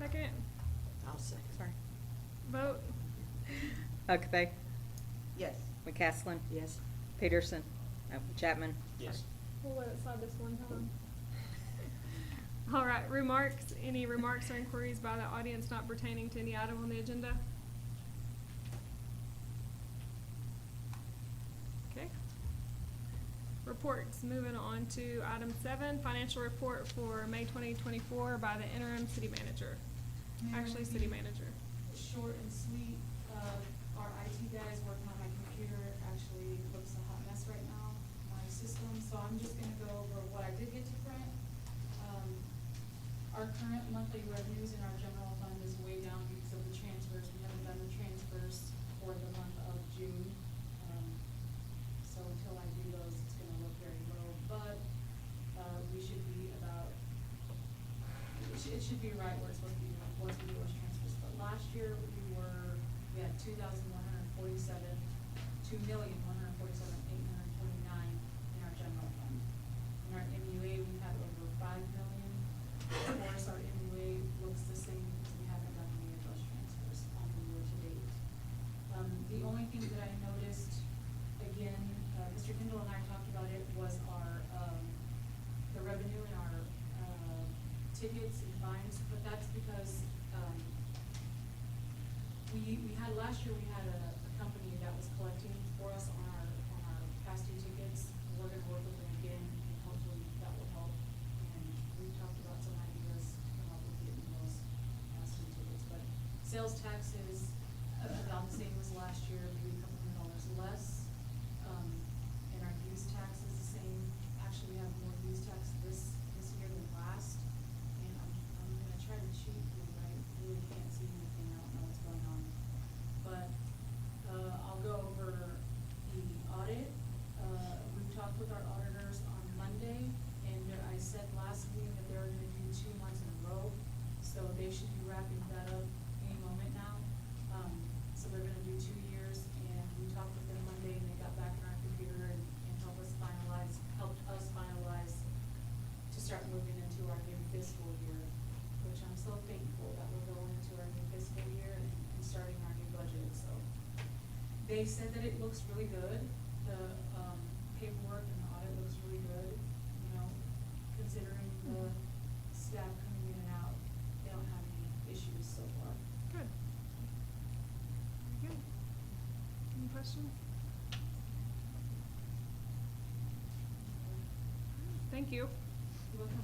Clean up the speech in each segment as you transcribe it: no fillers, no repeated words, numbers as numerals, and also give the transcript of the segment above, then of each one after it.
Second? I'll second. Sorry. Vote? Huckabee. Yes. McCaslin. Yes. Peterson. Chapman. Yes. We'll let it slide this one time. All right, remarks. Any remarks or inquiries by the audience not pertaining to any item on the agenda? Okay. Reports. Moving on to item 7, financial report for May 2024 by the interim city manager. Mayor, Actually, it'll city be manager. Short and sweet. Our IT guys working on my computer actually looks a hot mess right now, my system, so I'm just gonna go over what I did get to print. Our current monthly revenues in our general fund is way down because of the transfers. We haven't done the transfers for the month of June. So until I do those, it's gonna look very low, but, we should be about, it should be right where it's supposed to be once we do those transfers. But last year, we had 2,147, 2,147,829 in our general fund. In our MUA, we had over 5 million. Of course, our MUA looks the same because we haven't done any of those transfers on the year to date. The only thing that I noticed, again, Mr. Kendall and I talked about it, was our, the revenue in our, tickets and fines, but that's because, we had, last year, we had a company that was collecting for us on our past due tickets. We're gonna work with them again, and hopefully that will help. And we've talked about some ideas to help with getting those past due tickets, but sales tax is about the same as last year, maybe a couple $100 less. And our use tax is the same. Actually, we have more use tax this year than last. And I'm gonna try to cheat because I really can't see anything, I don't know what's going on. But, I'll go over the audit. We've talked with our auditors on Monday, and I said last meeting that they were gonna do 2 months in a row, so they should be wrapping that up any moment now. So they're gonna do 2 years, and we talked with them Monday, and they got back in our computer and helped us finalize to start moving into our new fiscal year, which I'm so thankful that we're going into our new fiscal year and starting our new budget, so. They said that it looks really good, the, paperwork and the audit looks really good, you know, considering the staff coming in and out, they don't have any issues so far. Good. Very good. Any questions? Thank you. You're welcome.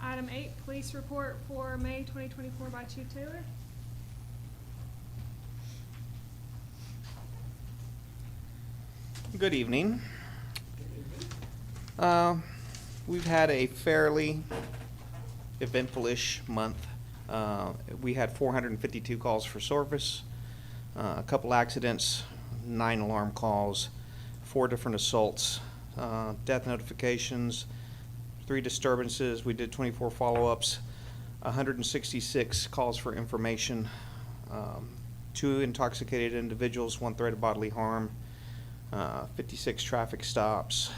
Item 8, police report for May 2024 by Chief Taylor. Good evening. We've had a fairly eventful-ish month. We had 452 calls for service, a couple accidents, 9 alarm calls, 4 different assaults, death notifications, 3 disturbances. We did 24 follow-ups, 166 calls for information, 2 intoxicated individuals, 1 threat of bodily harm, 56 traffic stops,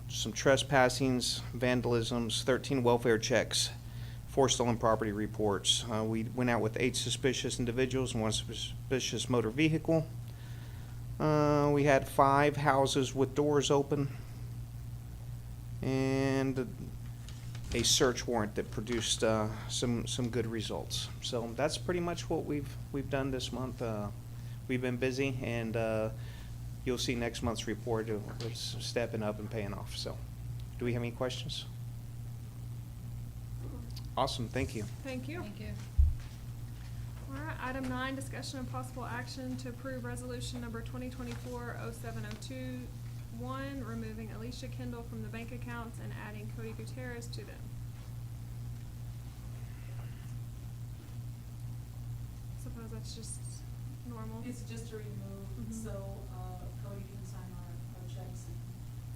some trespassings, vandalisms, 13 welfare checks, 4 stolen property reports. We went out with 8 suspicious individuals and 1 suspicious motor vehicle. We had 5 houses with doors open and a search warrant that produced some good results. So that's pretty much what we've done this month. We've been busy, and you'll see next month's report. It's stepping up and paying off. So, do we have any questions? Awesome, thank you. Thank you. Thank you. All right, item 9, discussion and possible action to approve resolution number 2024-0702-1, removing Alicia Kendall from the bank accounts and adding Cody Gutierrez to them. Suppose that's just normal. It's just to remove, Mhm. so, Cody can sign our checks, and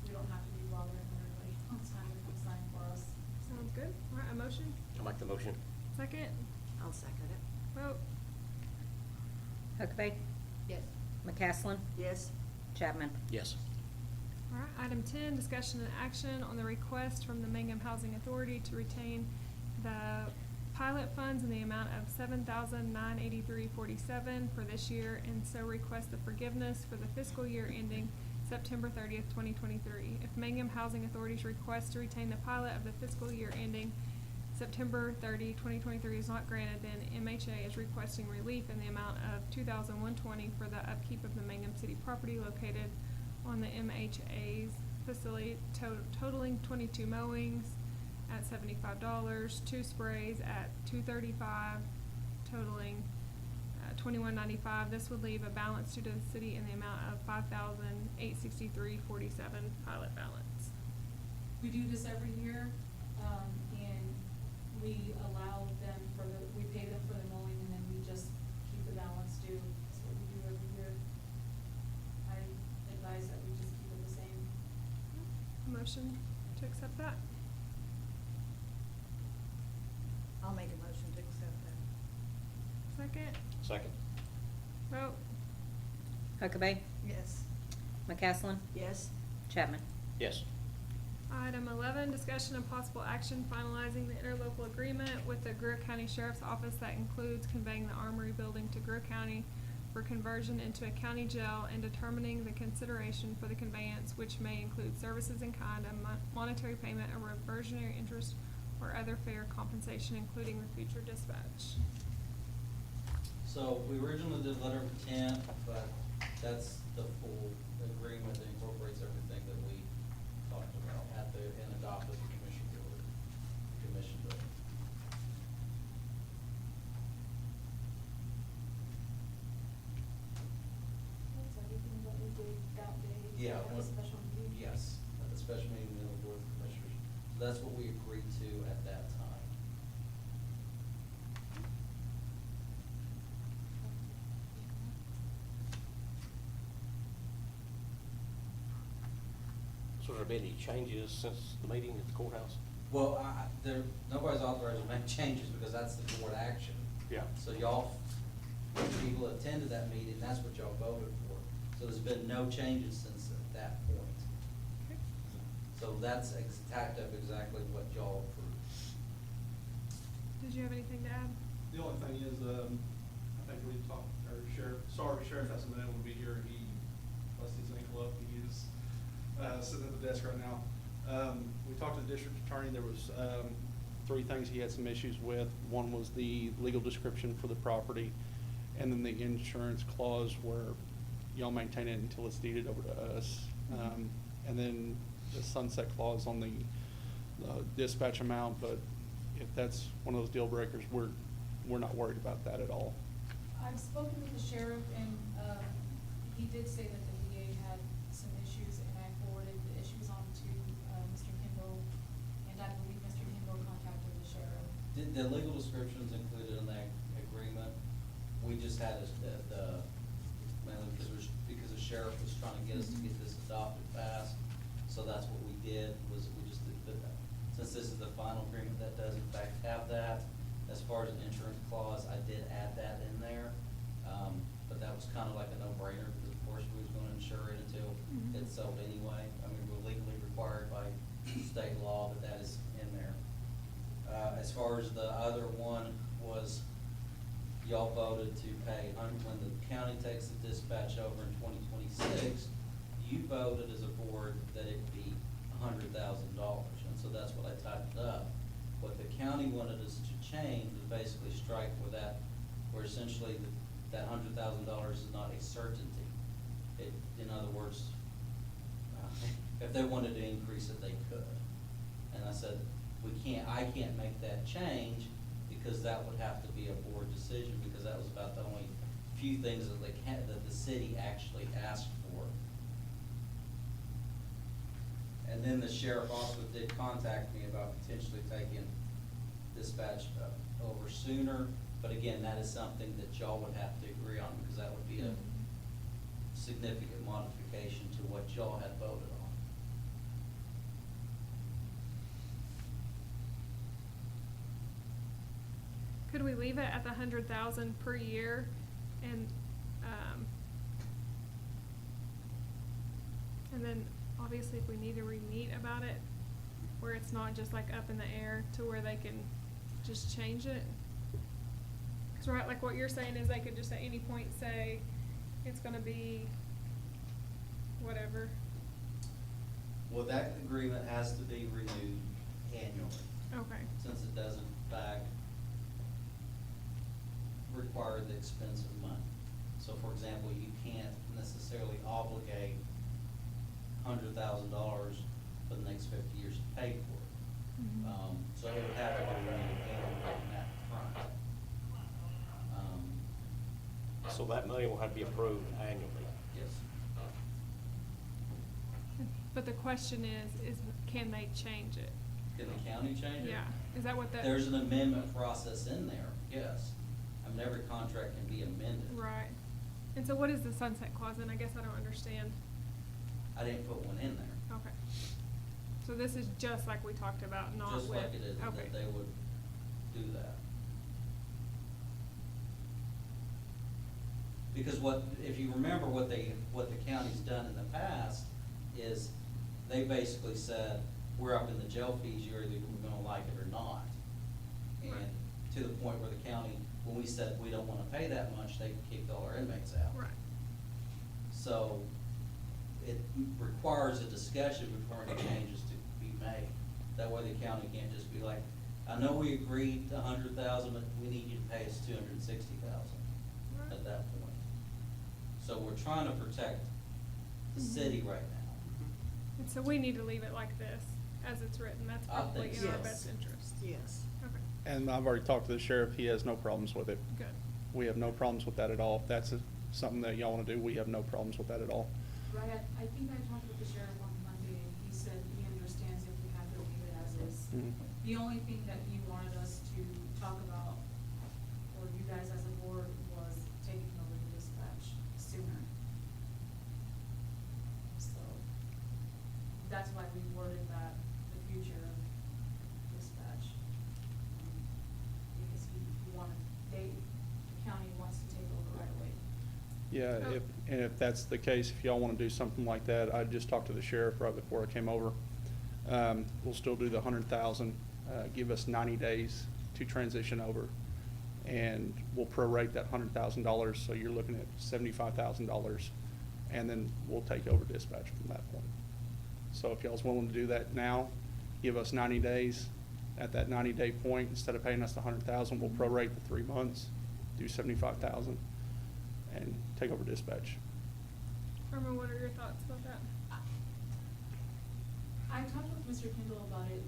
we don't have to be bothering everybody all the time to come sign for us. Sounds good. All right, a motion? I'll make the motion. Second? I'll second it. Vote? Huckabee. Yes. McCaslin. Yes. Chapman. Yes. All right, item 10, discussion and action on the request from the Mangum Housing Authority to retain the pilot funds in the amount of $7,983.47 for this year, and so request the forgiveness for the fiscal year ending September 30th, 2023. If Mangum Housing Authority's request to retain the pilot of the fiscal year ending September 30, 2023 is not granted, then MHA is requesting relief in the amount of $2,120 for the upkeep of the Mangum City property located on the MHA's facility, totaling 22 mowings at $75, 2 sprays at $235, totaling $21.95. This would leave a balance due to the city in the amount of $5,863.47 pilot balance. We do this every year, and we allow them we pay them for the mowing, and then we just keep the balance due. That's what we do every year. I advise that we just keep it the same. Motion to accept that? I'll make a motion to accept that. Second? Second. Vote. Huckabee. Yes. McCaslin. Yes. Chapman. Yes. Item 11, discussion and possible action finalizing the interlocal agreement with the Greer County Sheriff's Office that includes conveying the Armory Building to Greer County for conversion into a county jail and determining the consideration for the conveyance, which may include services in kind, a monetary payment, a reversionary interest, or other fair compensation, including the future dispatch. So we originally did letter of intent, but that's the full agreement that incorporates everything that we talked about and adopted the commission building. That's everything that we did that day. Yeah. At the special meeting. Yes, at the special meeting of the board of commissioners. So that's what we agreed to at that time. So have there been any changes since the meeting at the courthouse? Well, nobody's authorized to make changes because that's the board action. Yeah. So y'all, people attended that meeting, that's what y'all voted for. So there's been no changes since that point. Okay. So that's tacked up exactly what y'all approved. Did you have anything to add? The only thing is, I think we talked, or sheriff hasn't been able to be here, he busted his ankle up, he is, sitting at the desk right now. We talked to the district attorney, there was, 3 things he had some issues with. One was the legal description for the property, and then the insurance clause where y'all maintain it until it's deeded over to us. And then the sunset clause on the dispatch amount, but if that's one of those deal breakers, we're not worried about that at all. I've spoken with the sheriff, and he did say that the VA had some issues, and I forwarded the issues on to Mr. Kimball, and I believe Mr. Kimball contacted the sheriff. The legal description's included in that agreement. We just had mainly because the sheriff was trying to get us to get this adopted fast. So that's what we did, was we just did that. Since this is the final agreement that does in fact have that, as far as an insurance clause, I did add that in there. But that was kind of like a no-brainer, because of course we was gonna insure it until it's sold anyway. I mean, we're legally required by state law, but that is in there. As far as the other one was, y'all voted to pay, when the county takes the dispatch over in 2026, you voted as a board that it be $100,000, and so that's what I typed up. What the county wanted us to change was basically strike where essentially that $100,000 is not a certainty. In other words, if they wanted to increase it, they could. And I said, I can't make that change, because that would have to be a board decision, because that was about the only few things that the city actually asked for. And then the sheriff also did contact me about potentially taking dispatch over sooner, but again, that is something that y'all would have to agree on, because that would be a significant modification to what y'all had voted on. Could we leave it at the 100,000 per year and then obviously if we need to re-meet about it, where it's not just like up in the air, to where they can just change it? 'Cause right, like what you're saying is they could just at any point say, it's gonna be whatever. Well, that agreement has to be renewed annually, Okay, since it does in fact require the expense of money. So for example, you can't necessarily obligate $100,000 for the next 50 years to pay for it. Mhm. So it would have to be renewed annually on that front. So that money will have to be approved annually. Yes. but the question is can they change it? Can the county change it? Yeah, is that what that? There's an amendment process in there, yes. I mean, every contract can be amended. Right, and so what is the sunset clause, and I guess I don't understand. I didn't put one in there. Okay, so this is just like we talked about, not with, Just like it is, okay. that they would do that. Because if you remember what the county's done in the past, is they basically said, we're up in the jail fees, you're either gonna like it or not. And Right. to the point where the county, when we said we don't wanna pay that much, they kicked all our inmates out. Right, So it requires a discussion before any changes to be made. That way the county can't just be like, I know we agreed to $100,000, but we need you to pay us $260,000 Right. at that point. So we're trying to protect the Mhm. city right now. and so we need to leave it like this, as it's written, that's I probably think in our so. best interest. Yes. Okay, And I've already talked to the sheriff, he has no problems with it. good. We have no problems with that at all. If that's something that y'all wanna do, we have no problems with that at all. Right, I think I talked with the sheriff on Monday, and he said he understands if we have to leave it as is. Mhm. The only thing that he wanted us to talk about, or you guys as a board, was taking over the dispatch sooner. So, that's why we worded that, the future of dispatch. Because he wanted, the county wants to take over right away. Yeah, Oh. if that's the case, if y'all wanna do something like that, I just talked to the sheriff right before I came over. We'll still do the 100,000, give us 90 days to transition over. And we'll prorate that $100,000, so you're looking at $75,000. And then we'll take over dispatch from that point. So if y'all's willing to do that now, give us 90 days. At that 90-day point, instead of paying us the 100,000, we'll prorate the 3 months, do 75,000, and take over dispatch. Irma, what are your thoughts about that? I talked with Mr. Kendall about it,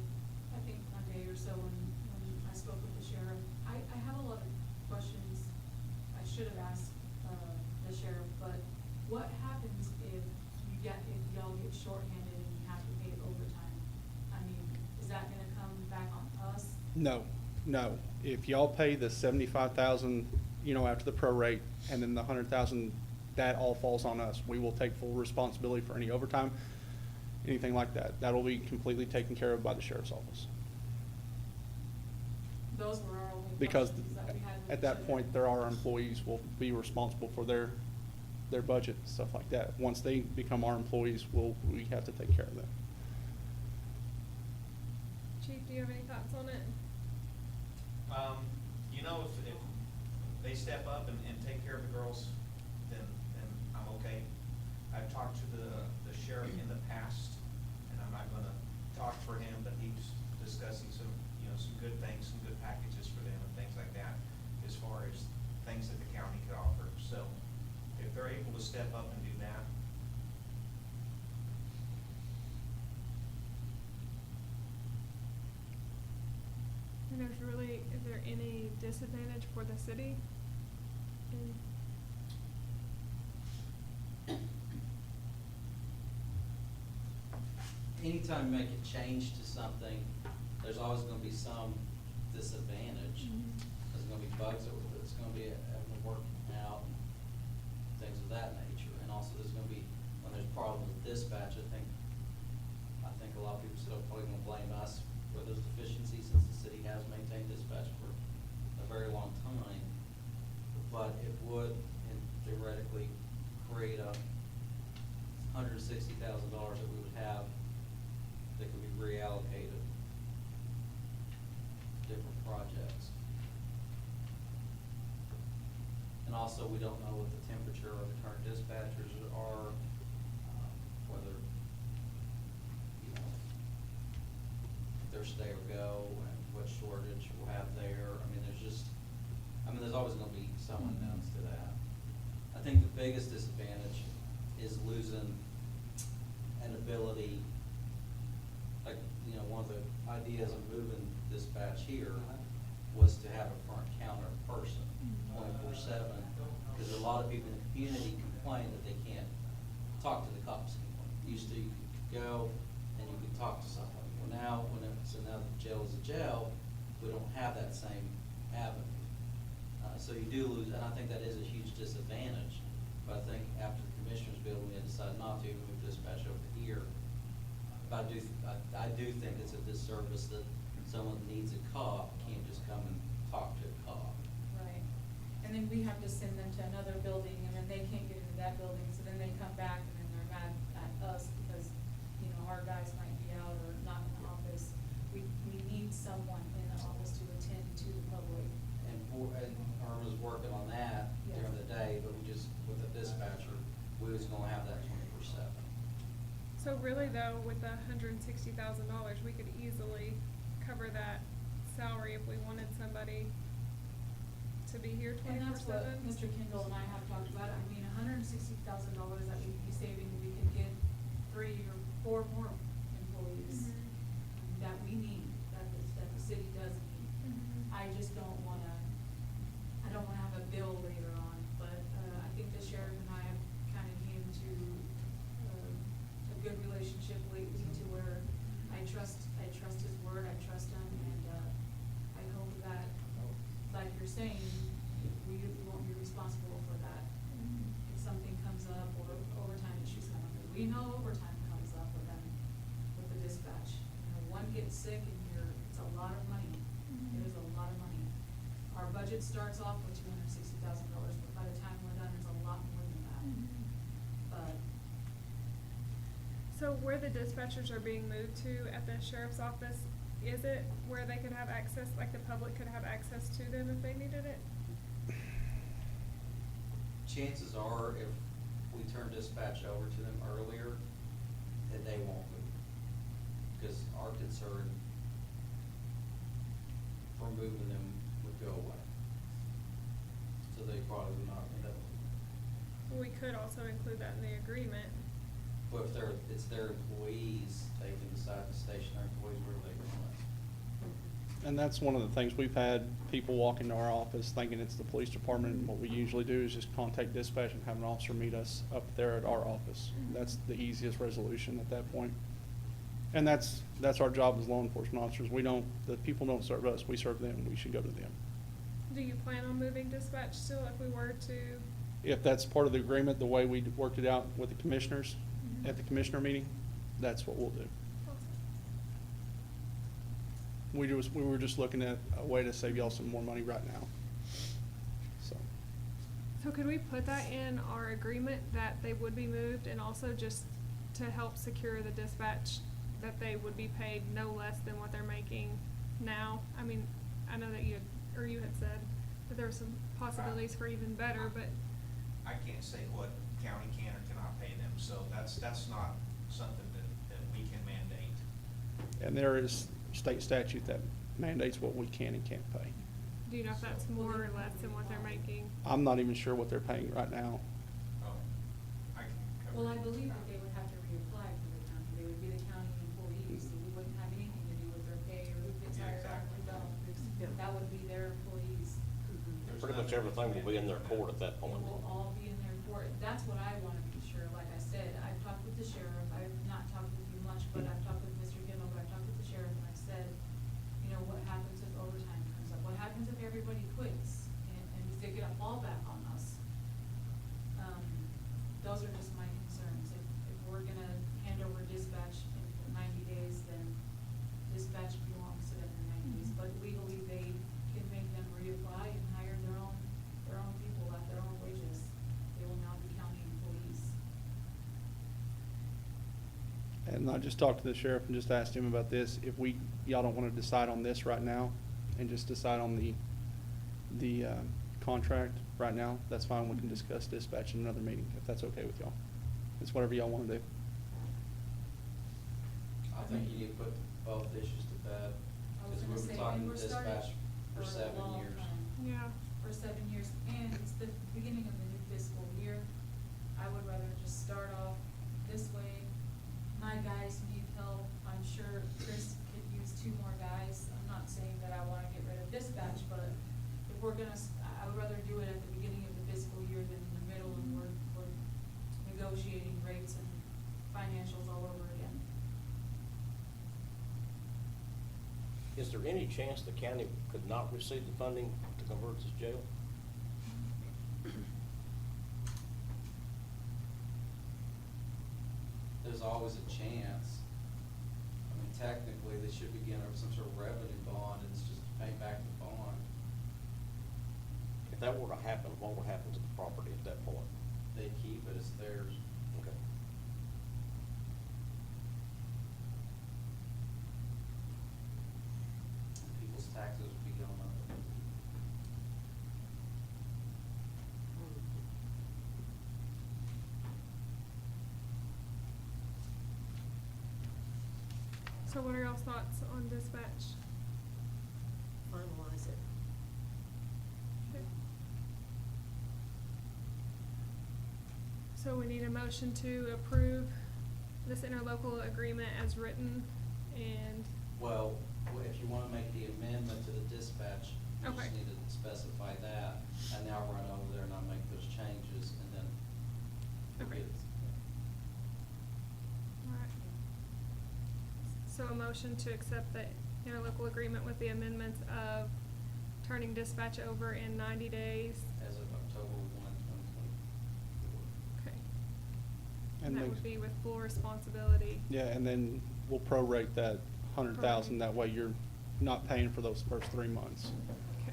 I think Monday or so when I spoke with the sheriff. I have a lot of questions I should have asked, the sheriff, but what happens if y'all get shorthanded and you have to pay overtime? I mean, is that gonna come back on us? No. If y'all pay the 75,000, after the prorate, and then the 100,000, that all falls on us. We will take full responsibility for any overtime, anything like that. That'll be completely taken care of by the sheriff's office. Those were our only Because questions that we had with at the that sheriff. point, our employees will be responsible for their budget and stuff like that. Once they become our employees, we have to take care of them. Chief, do you have any thoughts on it? If they step up and take care of the girls, then I'm okay. I've talked to the sheriff in the past, and I'm not gonna talk for him, but he's discussing some good things, some good packages for them and things like that, as far as things that the county could offer. So if they're able to step up and do that, And is there any disadvantage for the city? Anytime you make a change to something, there's always gonna be some disadvantage. Mhm. There's gonna be bugs it's gonna be having to work out, and things of that nature. And also there's gonna be, when there's problems with dispatch, I think a lot of people still probably gonna blame us for those deficiencies, since the city has maintained dispatch for a very long time. But it would theoretically create a $160,000 that we would have that could be reallocated to different projects. And also, we don't know what the temperature of the current dispatchers are, whether, you know, their stay or go, and what shortage we'll have there. I mean, there's always gonna be some unknowns to that. I think the biggest disadvantage is losing an ability, like, you know, one of the ideas of moving dispatch here was to have a front counter person, 24/7, because a lot of people in the community complain that they can't talk to the cops anymore. Used to, you could go and you could talk to somebody. Well, now, so now the jail is a jail, we don't have that same avenue. So you do lose, and I think that is a huge disadvantage, but I think after the commissioners bill, we decide not to move dispatch over here. But I do think it's a disservice that someone needs a cop, can't just come and talk to a cop. Right. And then we have to send them to another building, and then they can't get into that building, so then they come back, and then they're mad at us because, you know, our guys might be out or not in the office. We need someone in the office to attend to the public. And Irma was working on that during the day, but we just, with the dispatcher, we was gonna have that 24/7. So really though, with the $160,000, we could easily cover that salary if we wanted somebody to be here And that's what 24/7. Mr. Kendall and I have talked about. I mean, $160,000 that we'd be saving, we could get 3 or 4 more employees Mhm. that we need, that the city does need. Mhm. I just don't wanna have a bill later on, but, I think the sheriff and I have kinda came to, a good relationship lately to where I trust his word, I trust him, and, I hope that, like you're saying, we won't be responsible for that. If something comes up or overtime issues come up, 'cause we know overtime comes up with them, with the dispatch. You know, one gets sick and it's a lot of money. It is a lot of money. Our budget starts off with $260,000, but by the time we're done, it's a lot more than that. But, So where the dispatchers are being moved to at the sheriff's office, is it where they could have access, like the public could have access to them if they needed it? Chances are, if we turn dispatch over to them earlier, that they won't move. Because our concern for moving them would go away. So they probably would not end up. We could also include that in the agreement. But if it's their employees, they can decide to station their employees where they want. And that's one of the things, we've had people walk into our office thinking it's the police department, and what we usually do is just contact dispatch and have an officer meet us up there at our office. That's the easiest resolution at that point. And that's our job as law enforcement officers. The people don't serve us, we serve them, we should go to them. Do you plan on moving dispatch still if we were to? If that's part of the agreement, the way we worked it out with the commissioners at the commissioner meeting, that's what we'll do. We were just looking at a way to save y'all some more money right now. So could we put that in our agreement that they would be moved, and also just to help secure the dispatch, that they would be paid no less than what they're making now? I mean, I know that you had said that there were some possibilities for even better, but. I can't say what county can or cannot pay them, so that's not something that we can mandate. And there is state statute that mandates what we can and can't pay. Do you know if that's more or less than what they're making? I'm not even sure what they're paying right now. Oh, I can cover. well, I believe that they would have to reapply for the county. They would be the county employees, so we wouldn't have anything to do with their pay or who gets Yeah, hired on, who don't. That would be their employees. Pretty much everything will be in their court at that It point. will all be in their court. That's what I wanna be sure. Like I said, I've talked with the sheriff. I've not talked with you much, but I've talked with Mr. Gimmel, but I've talked with the sheriff, and I've said, you know, what happens if overtime comes up? What happens if everybody quits? And is they get a fallback on us? Those are just my concerns. If we're gonna hand over dispatch in 90 days, then dispatch belongs to them in 90 days. But legally, they can make them reapply and hire their own people at their own wages. They will now be county employees. And I just talked to the sheriff and just asked him about this. If y'all don't want to decide on this right now and just decide on the contract right now, that's fine. We can discuss dispatch in another meeting, if that's okay with y'all. It's whatever y'all wanna do. I think you need to put both issues to bed, I was because gonna we've say, been talking and to we're starting dispatch for a 7 long years. time. Yeah. For 7 years, and it's the beginning of the new fiscal year. I would rather just start off this way. My guys need help. I'm sure Chris could use 2 more guys. I'm not saying that I wanna get rid of dispatch, but if we're gonna, I would rather do it at the beginning of the fiscal year than in the middle, and we're negotiating rates and financials all over again. Is there any chance the county could not receive the funding to convert this jail? There's always a chance. I mean, technically, they should be getting some sort of revenue bond, and it's just to pay back the bond. If that were to happen, what would happen to the property at that point? They keep it, it's theirs. Okay. People's taxes would be going up. So what are y'all's thoughts on dispatch? Finalize it. Okay. So we need a motion to approve this interlocal agreement as written, and, Well, if you wanna make the amendment to the dispatch, you Okay. just need to specify that, and now run over there and I'll make those changes, and then. we'll Okay. get it. alright. So a motion to accept the interlocal agreement with the amendments of turning dispatch over in 90 days. As of October 1, 2024. Okay. And And that they- would be with full responsibility. Yeah, and then we'll prorate that 100,000, that way you're not paying for those first 3 months. Okay.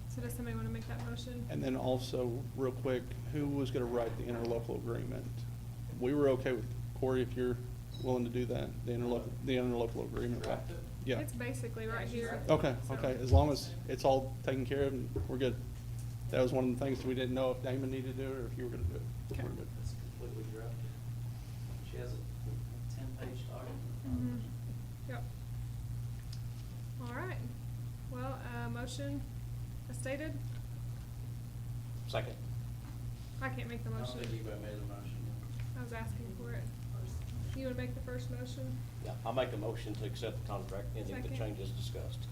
So does somebody wanna make that motion? And then also, real quick, who was gonna write the interlocal agreement? We were okay with Corey, if you're willing to do that, the interlocal agreement. Draft it? Yeah. It's basically right here. Okay, So- okay, as long as it's all taken care of and we're good. That was one of the things we didn't know if Damon needed to do it or if you were gonna do it. Okay. We're good. It's completely drafted. She has a 10-page document. Mhm. Yep. All right. Well, motion as stated? Second. I can't make the I don't motion. think anybody made a motion. I was asking for it. You would make the first motion? Yeah, I'll make a motion to accept the contract ending the Second. changes discussed.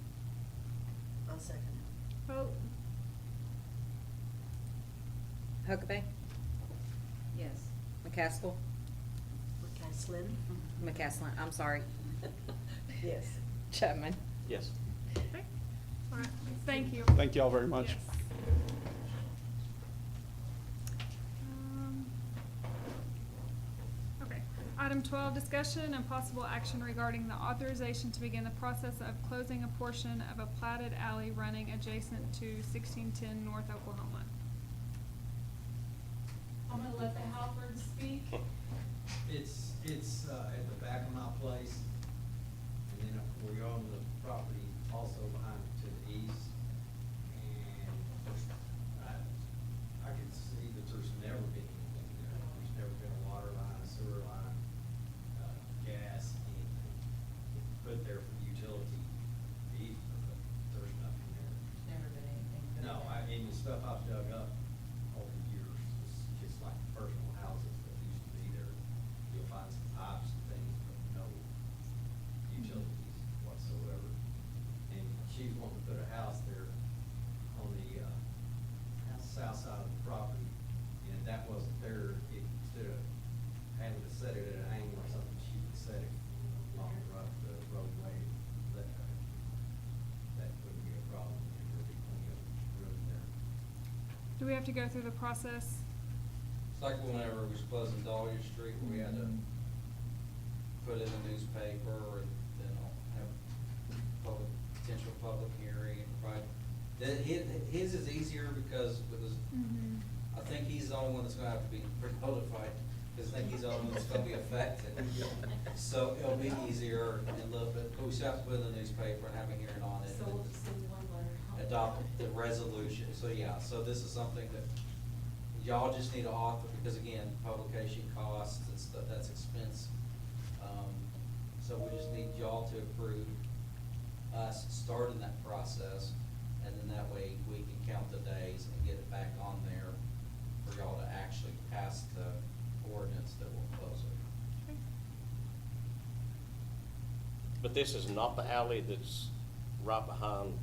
I'll second it. Vote. Huckabee, Yes. McCaskill, McCaslin? McCaslin, I'm sorry. Yes. Chapman. Yes. Okay. All right. Thank you. Thank y'all very much. Yes. Okay. Item 12, discussion and possible action regarding the authorization to begin the process of closing a portion of a platted alley running adjacent to 1610 North Oklahoma. I'm gonna let the Halfords speak. It's at the back of my place, and then we own the property also behind it to the east. And I can see that there's never been anything there. There's never been a water line, a sewer line, gas, anything put there for utility either, but there's nothing there. Never been anything. put in No, there. the stuff I've dug up over the years is just like personal houses that used to be there. You'll find some pipes and things, but no utilities whatsoever. And she's wanting to put a house there on the, south side of the property, and if that wasn't there, instead of having to set it at an angle or something, she would set it along the roadway. That wouldn't be a problem, and there'd be plenty of room there. Do we have to go through the process? It's like whenever we was closing Dahlia Street, we had to put in the newspaper and then have potential public hearing and provide. His is easier because with his, Mm-hmm. I think he's the only one that's gonna have to be notified, because I think he's the only one that's gonna be affected. So it'll be easier and a little bit, but we still have to put in the newspaper and have a hearing on it. So we'll just send one letter. And adopt the resolution, so yeah, so this is something that y'all just need to author, because again, publication costs, that's expense. So we just need y'all to approve us starting that process, and then that way we can count the days and get it back on there for y'all to actually pass the ordinance that will close it. Okay. But this is not the alley that's right behind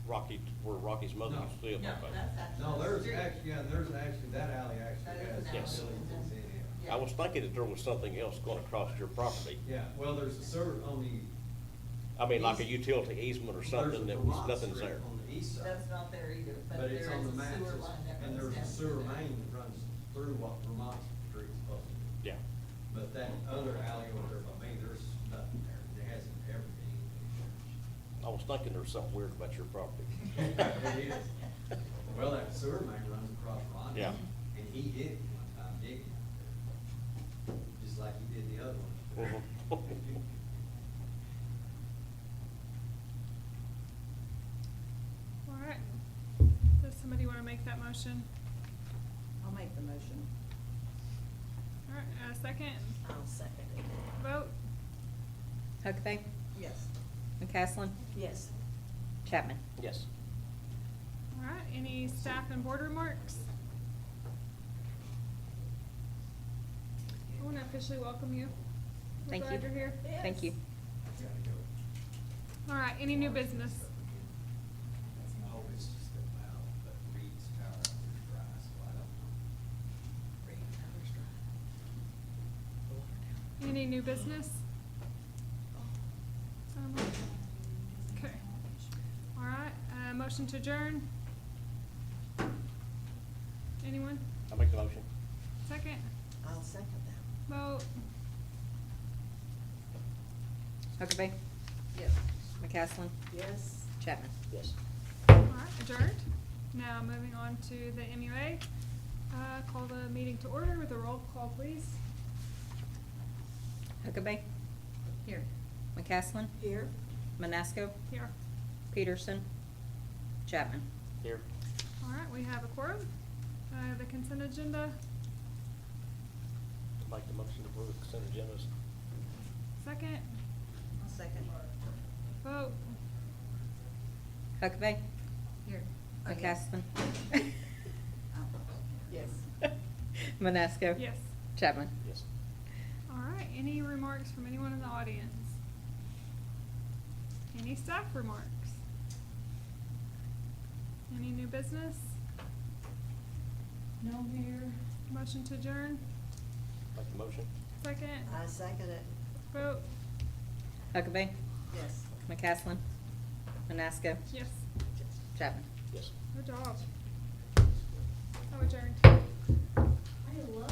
Rocky, where Rocky's mother used to live. No, okay. That's actually. No, there's street. actually, yeah, there's actually, that alley actually That is has an Yes. alley. utilities in it. I was thinking that there was something else going across your property. Yeah, well, there's a sewer on the. I mean, like a utility easement or something that was, nothing's there. On the east side. That's not there either, but But there it's is on the a maps, sewer line that and runs there's down. a sewer main that runs through what Vermont Street's supposed to be. Yeah. But that other alley over there by me, there's nothing there, there hasn't ever been anything. I was thinking there was something weird about your property. It is. Well, that sewer main runs across Ron. Yeah. And he did it one time, digging out there, just like he did the other one. All right. Does somebody want to make that motion? I'll make the motion. All right, second. I'll second it. Vote. Huckabee, Yes. McCaslin, Yes. Chapman. Yes. All right, any staff and board remarks? I want to officially welcome you. We're Thank glad you. you're here. Thank you. All right, any new business? I hope it's just a valve, but Reed's tower out there's dry, so I don't know. Any new business? Okay. All right, motion to adjourn? Anyone? I make the motion. Second? I'll second that. Vote. Huckabee, Yes. McCaslin, Yes. Chapman. Yes. All right, adjourned. Now moving on to the MUA. Call the meeting to order with a roll call, please. Huckabee, Here. McCaslin, Here. Manasco, Here. Peterson, Chapman. Here. All right, we have a quorum. The consent agenda. Make the motion to approve the consent agendas. Second. I'll second. Vote. Huckabee, Here. McCaslin. Yes. Manasco. Yes. Chapman. Yes. All right, any remarks from anyone in the audience? Any staff remarks? Any new business? No here. Motion to adjourn? Make the motion. Second. I second it. Vote. Huckabee, Yes. McCaslin, Manasco, Yes. Chapman. Yes. Good job. So adjourned.